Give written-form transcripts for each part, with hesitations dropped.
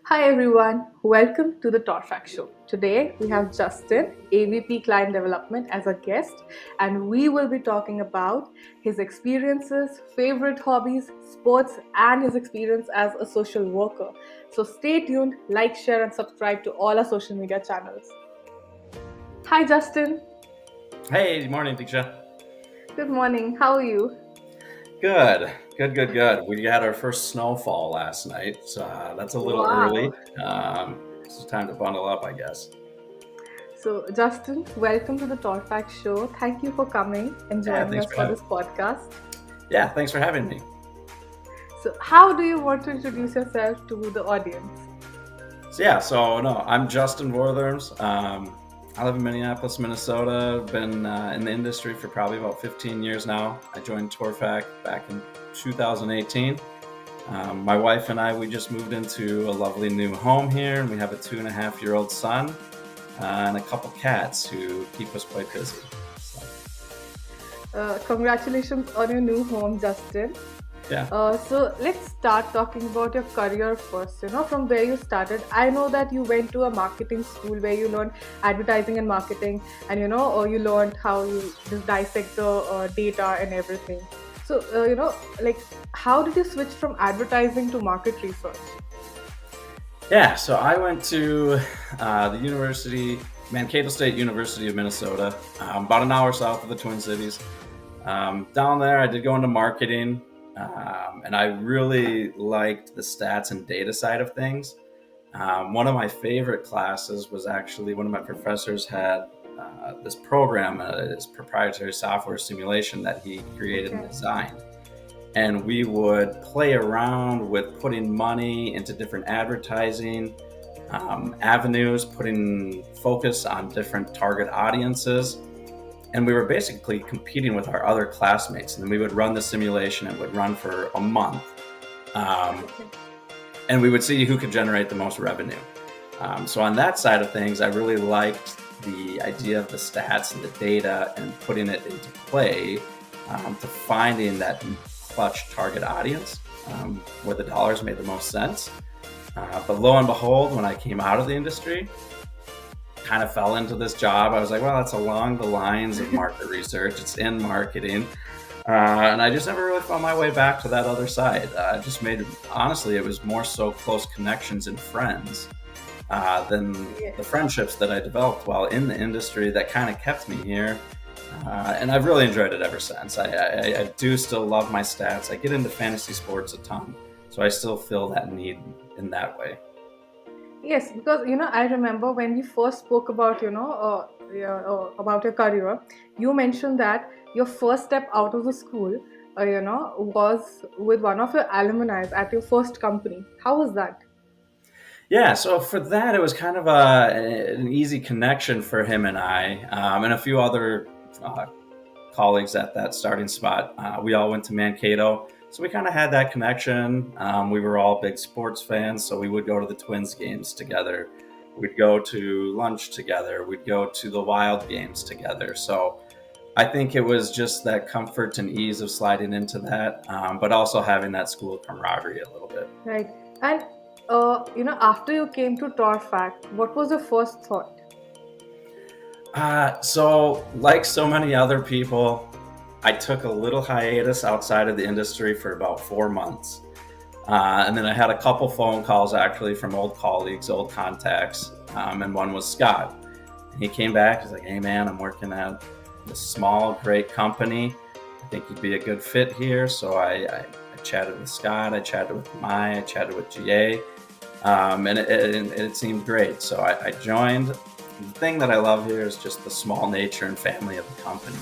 Hi everyone, welcome to the Torfac Show. Today we have Justin, AVP Client Development, as a guest, and we will be talking about his experiences, favorite hobbies, sports, and his experience as a social worker. So stay tuned, like, share, and subscribe to all our social media channels. Hi Justin, Hey, good morning, Deeksha. good morning, how are you? Good. We had our first snowfall last night, so that's a little Wow. early. It's time to bundle up, I guess. So, Justin, welcome to the Torfac Show. Thank you for coming and Yeah, joining thanks us for for having. this podcast. Yeah, thanks for having me. So, how do you want to introduce yourself to the audience? So no, I'm Justin Vortherms. I live in Minneapolis, Minnesota. I've been in the industry for probably about 15 years now. I joined Torfac back in 2018. My wife and I, we just moved into a lovely new home here, and we have a 2.5-year-old son and a couple cats who keep us quite busy. So, Congratulations on your new home, Justin. yeah. So let's start talking about your career first. From where you started. I know that you went to a marketing school where you learned advertising and marketing, and you learned how you just dissect the data and everything. So like, how did you switch from advertising to market research? So I went to the university, Mankato State University of Minnesota, about an hour south of the Twin Cities. Down there, I did go into marketing, and I really liked the stats and data side of things. One of my favorite classes was actually one of my professors had this program, this proprietary software simulation that he created and Okay. designed. And we would play around with putting money into different advertising avenues, putting focus on different target audiences. And we were basically competing with our other classmates. And then we would run the simulation. It would run for a month. Um, Okay. and we would see who could generate the most revenue. So on that side of things, I really liked the idea of the stats and the data and putting it into play to finding that clutch target audience where the dollars made the most sense. But lo and behold, when I came out of the industry, kind of fell into this job. I was like, well, it's along the lines of market research. It's in marketing. And I just never really found my way back to that other side. Just made, honestly, it was more so close connections and friends than Yeah. the friendships that I developed while in the industry that kind of kept me here. And I've really enjoyed it ever since. I do still love my stats. I get into fantasy sports a ton, so I still feel that need in that way. Yes, because I remember when we first spoke about yeah, about your career, you mentioned that your first step out of the school, was with one of your alumni at your first company. How was that? So for that, it was kind of an easy connection for him and I, and a few other colleagues at that starting spot. We all went to Mankato, so we kind of had that connection. We were all big sports fans, so we would go to the Twins games together. We'd go to lunch together. We'd go to the Wild games together. So I think it was just that comfort and ease of sliding into that, but also having that school camaraderie a little bit. Right. And after you came to Torfac, what was your first thought? So, like so many other people, I took a little hiatus outside of the industry for about 4 months. And then I had a couple phone calls actually from old colleagues, old contacts, and one was Scott. And he came back, he's like, hey man, I'm working at this small, great company. I think you'd be a good fit here. So I chatted with Scott, I chatted with Mai, I chatted with GA, and it seemed great. So I joined. The thing that I love here is just the small nature and family of the company.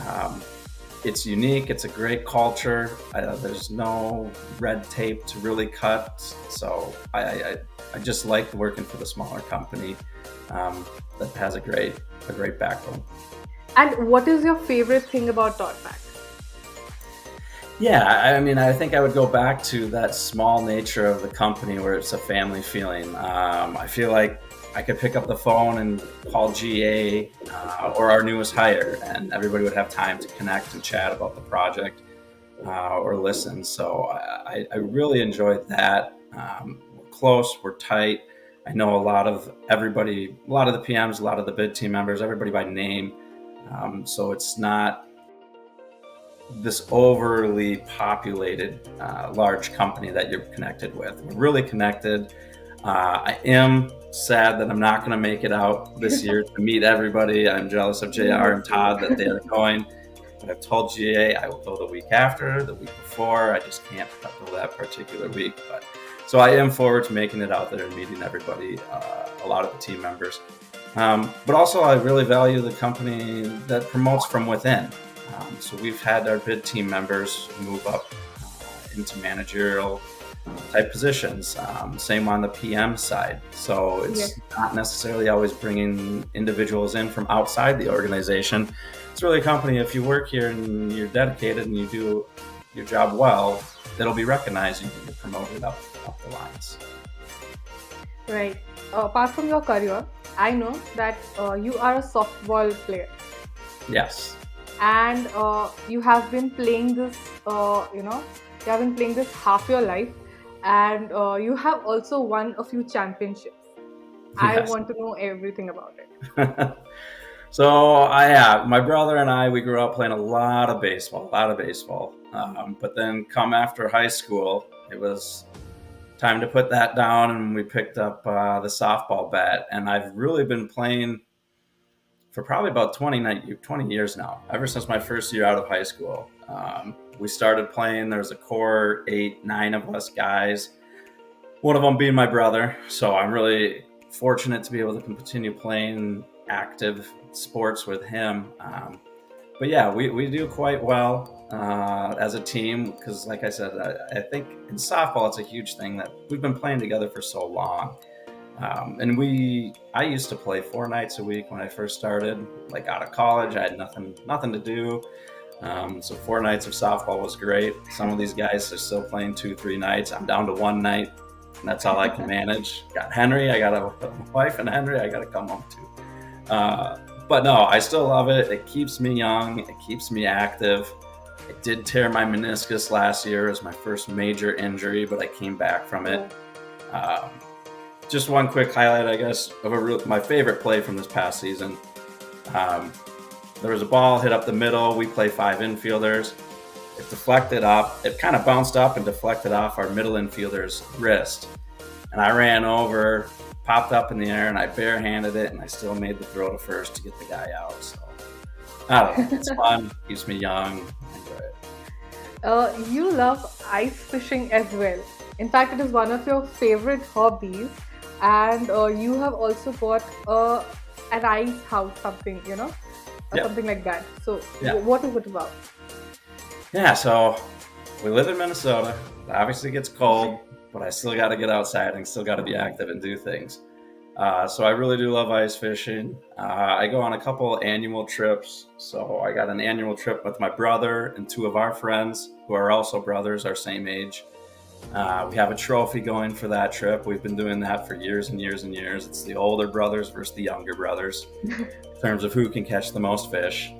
Um, it's unique. It's a great culture. There's no red tape to really cut. So I just like working for the smaller company that has a great backbone. And what is your favorite thing about Torfac? I mean, I think I would go back to that small nature of the company where it's a family feeling. I feel like I could pick up the phone and call GA or our newest hire, and everybody would have time to connect and chat about the project or listen. So I really enjoyed that. close, we're tight. I know a lot of everybody, a lot of the PMs, a lot of the bid team members, everybody by name. So it's not this overly populated large company that you're connected with. We're really connected. I am sad that I'm not going to make it out this year to meet everybody. I'm jealous of JR and Todd that they are going. But I've told GA I will go the week after, the week before. I just can't go that particular week. But so I am forward to making it out there and meeting everybody, a lot of the team members. But also, I really value the company that promotes from within. So we've had our bid team members move up into managerial type positions. Same on the PM side. So it's not necessarily always bringing individuals in from outside the organization. It's really a company, if you work here and you're dedicated and you do your job well, it'll be recognized and you get promoted up the lines. Right. Apart from your career, I know that you are a softball player. Yes. And you have been playing this, half your life, and you have also won a few championships. Yes. I want to know everything about it. So my brother and I, we grew up playing a lot of baseball. But then come after high school, it was time to put that down, and we picked up the softball bat. And I've really been playing for probably about 20 years now, ever since my first year out of high school. We started playing, there was a core 8-9 of us guys, one of them being my brother. So I'm really fortunate to be able to continue playing active sports with him. But yeah, we do quite well as a team, because like I said, I think in softball, it's a huge thing that we've been playing together for so long. And I used to play 4 nights a week when I first started, like out of college. I had nothing to do. So 4 nights of softball was great. Some of these guys are still playing 2-3 nights. I'm down to 1 night, and that's all I can manage. Got Henry, I got a wife and Henry, I got to come home to. But no, I still love it. It keeps me young. It keeps me active. I did tear my meniscus last year. It was my first major injury, but I came back from it. Just one quick highlight, I guess, of my favorite play from this past season. There was a ball hit up the middle. We play 5 infielders. It deflected up. It kind of bounced up and deflected off our middle infielder's wrist. And I ran over, popped up in the air, and I barehanded it, and I still made the throw to first to get the guy out. So I don't know. It's fun. Keeps me young. I enjoy it. You love ice fishing as well. In fact, it is one of your favorite hobbies. And you have also got an ice house, something, something like that. So what is it about? Yeah, so we live in Minnesota. It obviously gets cold, but I still got to get outside and still got to be active and do things. So I really do love ice fishing. I go on a couple annual trips. So I got an annual trip with my brother and 2 of our friends who are also brothers, our same age. We have a trophy going for that trip. We've been doing that for years and years and years. It's the older brothers versus the younger brothers in terms of who can catch the most fish.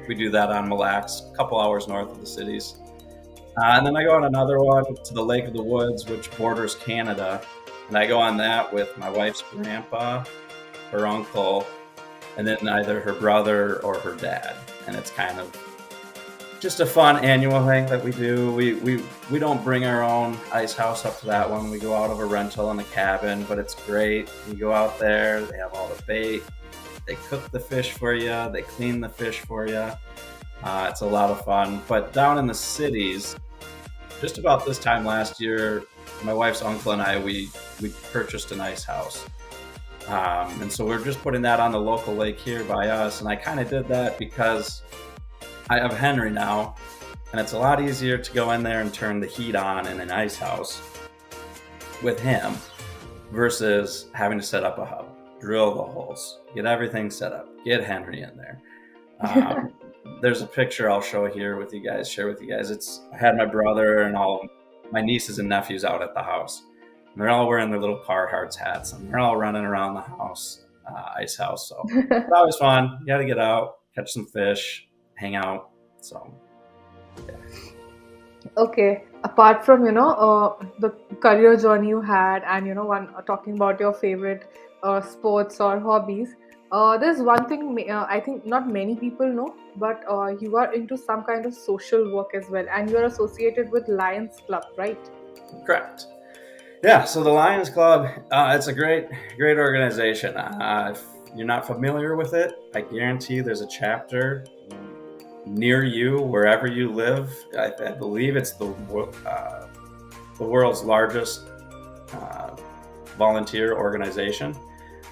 We do that on Mille Lacs, a couple hours north of the cities. And then I go on another one to the Lake of the Woods, which borders Canada. And I go on that with my wife's grandpa, her uncle, and then either her brother or her dad. And it's kind of just a fun annual thing that we do. We don't bring our own ice house up to that one. We go out of a rental in a cabin, but it's great. You go out there, they have all the bait. They cook the fish for you. They clean the fish for you. It's a lot of fun. But down in the cities, just about this time last year, my wife's uncle and I, we purchased an ice house. And so we're just putting that on the local lake here by us. And I kind of did that because I have Henry now, and it's a lot easier to go in there and turn the heat on in an ice house with him versus having to set up a hub, drill the holes, get everything set up, get Henry in there. There's a picture I'll show here with you guys, share with you guys. I had my brother and all my nieces and nephews out at the house. And they're all wearing their little Carhartt hats, and they're all running around the house, ice house. So it's always fun. You got to get out, catch some fish, hang out. So yeah. Okay, apart from career journey you had, and one talking about your favorite sports or hobbies. There's one thing I think not many people know, but you are into some kind of social work as well, and you are associated with Lions Club, right? Correct. Yeah, so the Lions Club, it's a great organization. If you're not familiar with it, I guarantee there's a chapter near you, wherever you live. I believe it's the world's largest uh, volunteer organization.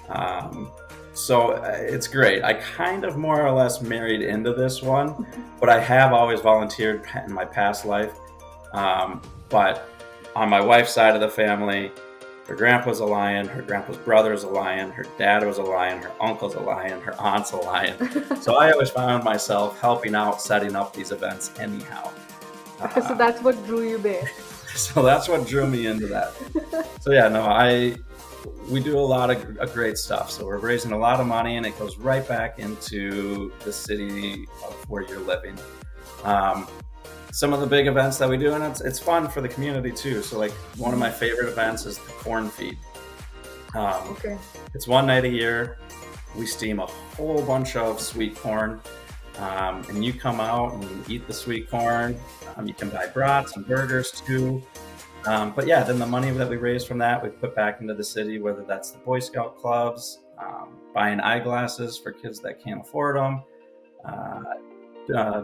Um, so it's great. I kind of more or less married into this one, but I have always volunteered in my past life. But on my wife's side of the family, her grandpa's a lion, her grandpa's brother's a lion, her dad was a lion, her uncle's a lion, her aunt's a lion. So I always found myself helping out, setting up these events anyhow. So that's what drew you there. So that's what drew me into that. So yeah, no, we do a lot of great stuff. So we're raising a lot of money, and it goes right back into the city of where you're living. Some of the big events that we do, and it's fun for the community too. So like one of my favorite events is the corn feed. Okay. It's one night a year. We steam a whole bunch of sweet corn, and you come out and you eat the sweet corn. You can buy brats and burgers too. But yeah, then the money that we raise from that, we put back into the city, whether that's the Boy Scout clubs, buying eyeglasses for kids that can't afford them,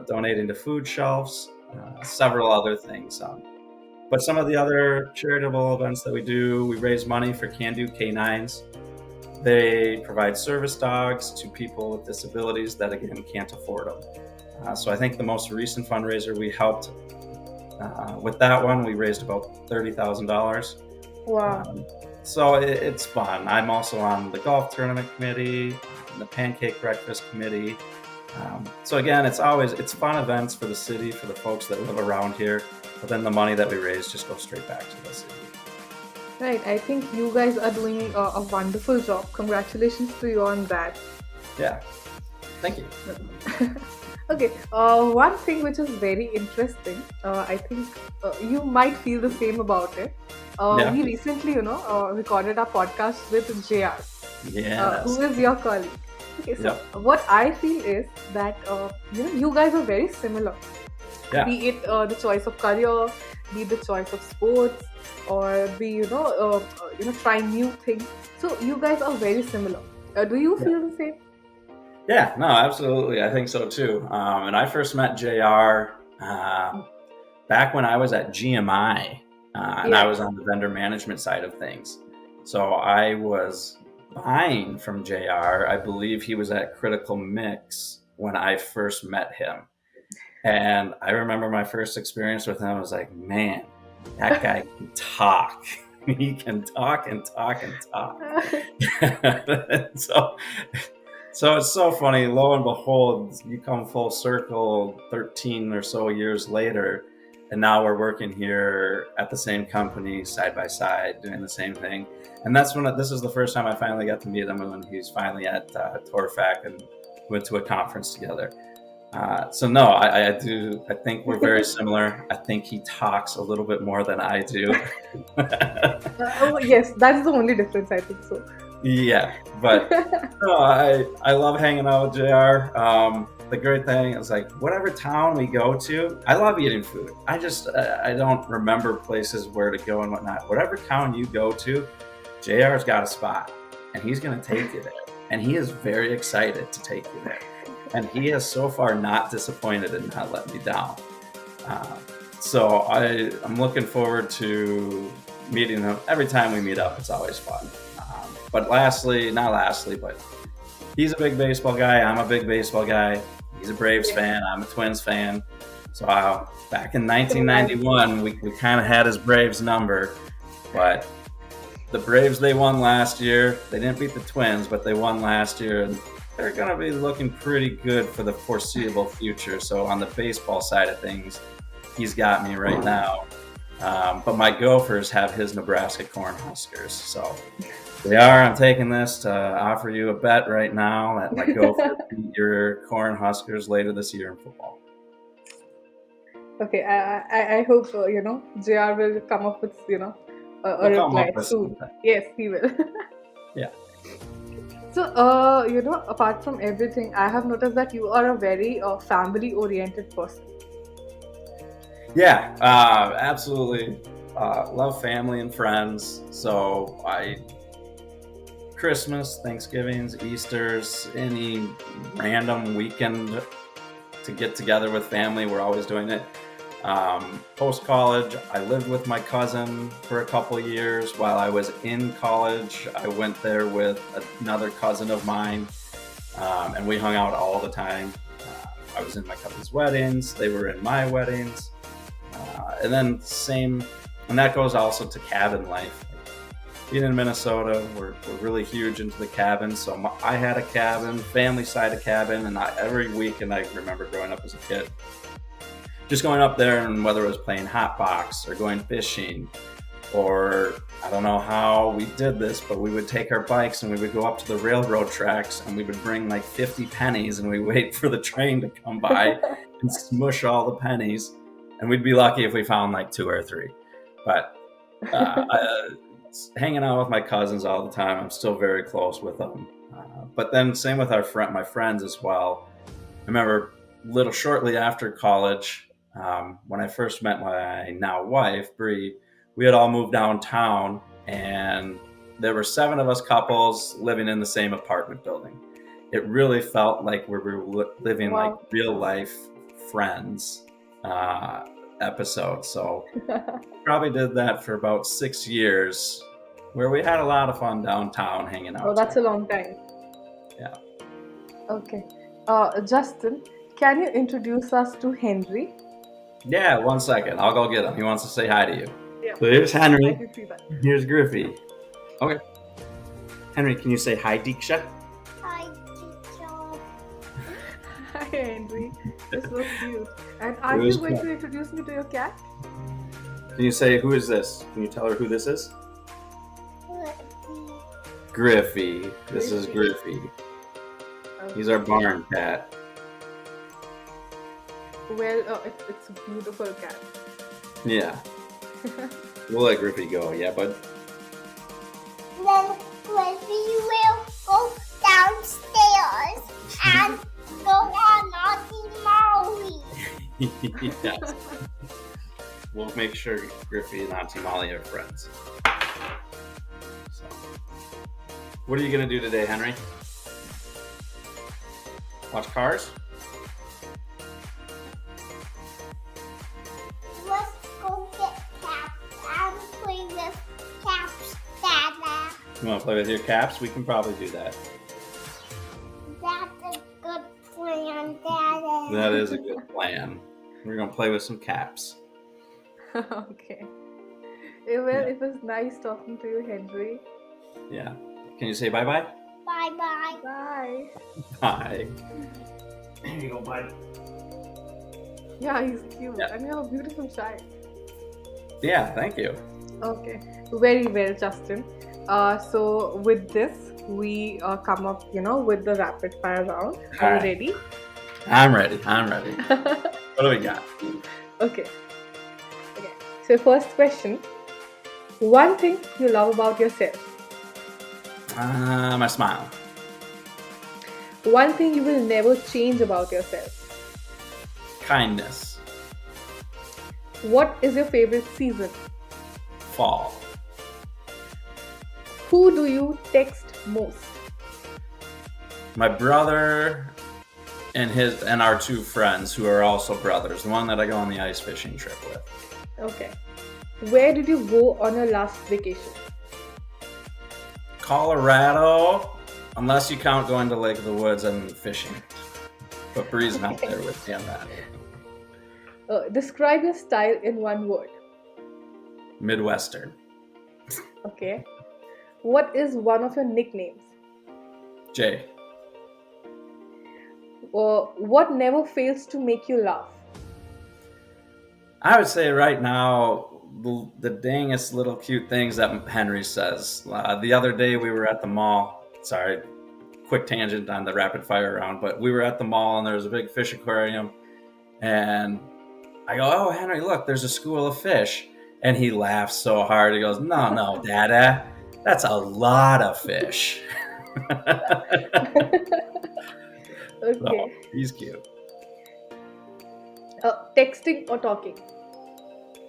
donating to food shelves, several other things. But some of the other charitable events that we do, we raise money for Can Do Canines. They provide service dogs to people with disabilities that, again, can't afford them. So I think the most recent fundraiser we helped with that one, we raised about $30,000. Wow. So it's fun. I'm also on the golf tournament committee, the pancake breakfast committee. So again, it's fun events for the city, for the folks that live around here. But then the money that we raise just goes straight back to the city. Right. I think you guys are doing a wonderful job. Congratulations to you on that. Yeah. Thank you. Okay. One thing which is very interesting, I think you might feel the same about it. Yeah. We recently, recorded our podcast with JR, Yes. who is your colleague. Okay, so Yep. what I feel is that you guys are very similar. Yeah. Be it the choice of career, be it the choice of sports, or be trying new things. So you guys are very similar. Do you Yeah. feel the same? Yeah, no, absolutely. I think so too. And I first met JR back when I was at GMI, and I Yeah. was on the vendor management side of things. So I was buying from JR. I believe he was at Critical Mix when I first met him. And I remember my first experience with him. I was like, man, that guy can talk. He can talk and talk and talk. So it's so funny. Lo and behold, you come full circle 13 or so years later, and now we're working here at the same company, side by side, doing the same thing. And that's when this is the first time I finally got to meet him, when he's finally at Torfac, and went to a conference together. So no, I do. I think we're very similar. I think he talks a little bit more than I do. Oh yes, that's the only difference, I think so. Yeah, but no, I love hanging out with JR. The great thing is, like, whatever town we go to, I love eating food. I don't remember places where to go and whatnot. Whatever town you go to, JR's got a spot, and he's going to take you there. And he is very excited to take you there. And he has so far not disappointed and not let me down. So I'm looking forward to meeting him. Every time we meet up, it's always fun. But but he's a big baseball guy. I'm a big baseball guy. He's a Braves fan. I'm a Twins fan. So back in 1991, we kind of had his Braves number. But the Braves, they won last year. They didn't beat the Twins, but they won last year. And they're going to be looking pretty good for the foreseeable future. So on the baseball side of things, he's got me right now. But my Gophers have his Nebraska Cornhuskers. So I'm taking this to offer you a bet right now that my Gophers beat your Cornhuskers later this year in football. Okay, I hope JR will come up with a He'll come up reply with soon. something. Yes, he will. Yeah. So, apart from everything, I have noticed that you are a very family-oriented person. Yeah, absolutely. Love family and friends. So Christmas, Thanksgivings, Easter's, any random weekend to get together with family, we're always doing it. Post college, I lived with my cousin for a couple of years. While I was in college, I went there with another cousin of mine, and we hung out all the time. I was in my cousin's weddings, they were in my weddings. And then and that goes also to cabin life. Being in Minnesota, we're really huge into the cabin. So I had a cabin, family side of cabin, and every weekend I remember growing up as a kid, just going up there, and whether it was playing hot box or going fishing, or I don't know how we did this, but we would take our bikes and we would go up to the railroad tracks and we would bring like 50 pennies and we wait for the train to come by and smush all the pennies. And we'd be lucky if we found like 2 or 3. But hanging out with my cousins all the time, I'm still very close with them. But then same with my friends as well. I remember little shortly after college, when I first met my now wife, Bree, we had all moved downtown, and there were 7 of us couples living in the same apartment building. It really felt like we were living like real life friends episode. So probably did that for about 6 years, where we had a lot of fun downtown hanging out. Oh, that's a long time. Yeah. Okay. Justin, can you introduce us to Henry? Yeah, 1 second. I'll go get him. He wants to say hi to you. Yeah. So here's Henry. I can see that. Here's Griffey. Okay. Henry, can you say hi, Deeksha? Hi, teacher. Hi, Henry. You're so cute. And are you going to introduce me to your cat? Can you say, who is this? Can you tell her who this is? Griffey. Griffey. This is Griffey. Okay. He's our barn cat. Well, it's a beautiful cat. Yeah. We'll let Griffey go, yeah, bud? Then Griffey will go downstairs and go on Naughty Molly. Yes. We'll make sure Griffey and Auntie Molly are friends. So, what are you going to do today, Henry? Watch Cars? Let's go get caps and play with caps, Dada. You want to play with your caps? We can probably do that. That's a good plan, Dada. That is a good plan. We're going to play with some caps. Okay. Well, it was nice talking to you, Henry. Yeah. Can you say bye-bye? Bye-bye. Bye. Bye. There you go, bud. Yeah, he's cute. Yeah. And you have a beautiful child. Yeah, thank you. Okay. Very well, Justin. So with this, we come up, with the rapid fire round. Are Alright. you ready? I'm ready. What do we got? Okay. So first question. One thing you love about yourself. My smile. One thing you will never change about yourself. Kindness. What is your favorite season? Fall. Who do you text most? My brother and our 2 friends who are also brothers. The one that I go on the ice fishing trip with. Okay. Where did you go on your last vacation? Colorado, unless you count going to Lake of the Woods and fishing. But Bree's not there with me on that. Describe your style in one word. Midwestern. Okay. What is one of your nicknames? Jay. What never fails to make you laugh? I would say right now, the dangest little cute things that Henry says. The other day we were at the mall. Sorry, quick tangent on the rapid fire round, but we were at the mall and there was a big fish aquarium. And I go, oh, Henry, look, there's a school of fish. And he laughs so hard. He goes, no, Dada, that's a lot of fish. Okay. So he's cute. Texting or talking?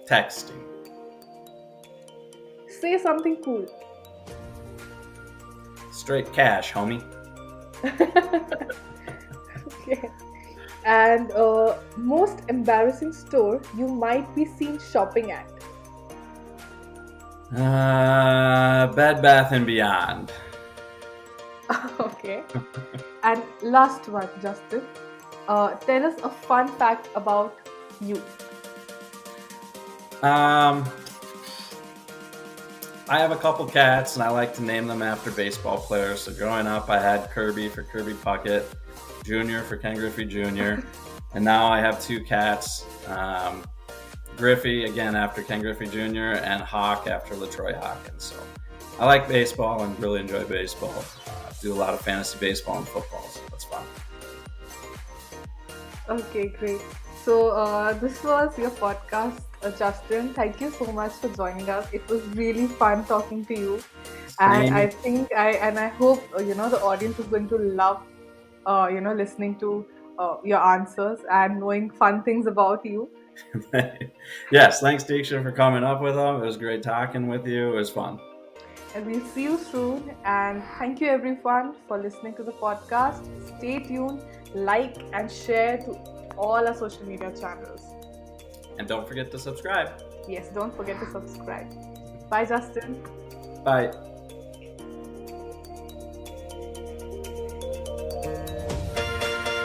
Texting. Say something cool. Straight cash, homie. Okay. And most embarrassing store you might be seen shopping at. Bed Bath and Beyond. Okay. And last one, Justin. Tell us a fun fact about you. I have a couple cats, and I like to name them after baseball players. So growing up, I had Kirby for Kirby Puckett, Junior for Ken Griffey Jr., and now I have two cats, Griffey, again, after Ken Griffey Jr., and Hawk after LaTroy Hawkins. So I like baseball and really enjoy baseball. Do a lot of fantasy baseball and football, so that's fun. Okay, great. So this was your podcast, Justin. Thank you so much for joining us. It was really fun talking to you, and I think I hope the audience is going to love listening to your answers and knowing fun things about you. Yes, thanks, Deeksha, for coming up with them. It was great talking with you. It was fun. And we'll see you soon. And thank you everyone for listening to the podcast. Stay tuned, like and share to all our social media channels. And don't forget to subscribe. Yes, don't forget to subscribe. Bye, Justin. Bye.